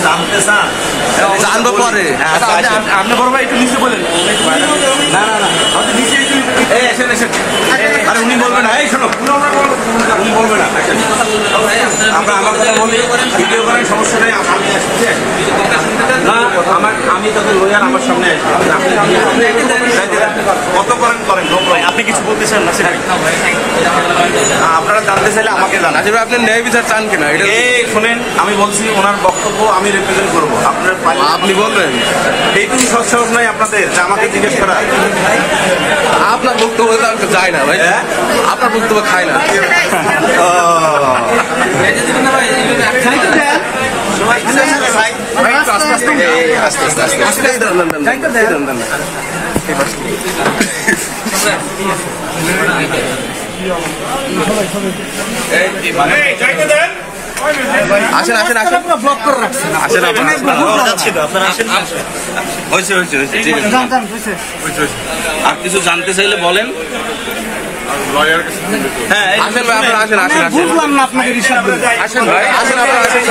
জানতে চান জানবো পরে। আপনি বড় ভাই একটু নিচে বলেন। না না না নিচে এসেন এসেন। আরে উনি বলবেন না, এই শোনো উনি বলবেন না। আমরা আমার কথা বলি, ভিডিও করেন, সমস্যা নেই। আমি আসছি না, আমি তাদের লয়ার আমার সামনে আসবো। কত করেন করেন, আপনি কিছু বলতে চান না? আপনারা জানতে চাইলে আমাকে জানান। আসলে আপনি ন্যায় বিচার চান কিনা এটা শোনেন, আমি বলছি ওনার বক্তব্য আমি রিপ্রেজেন্ট করবো। আপনি বলবেন এইটুকু সৎসাহস নাই আপনাদের যে আমাকে জিজ্ঞেস করা। আপনার বক্তব্য যায় না ভাই, আপনার বক্তব্য খায় না। আসেন আসেন আসেন, ব্লক করে রাখছেন। আসেন আর কিছু জানতে চাইলে বলেন। হ্যাঁ আসেন ভাই, আপনারা আসেন আসেন আসেন বুঝলাম না আপনাকে রিসার্ভ করে। আসেন ভাই, আসেন আপনারা আসেন।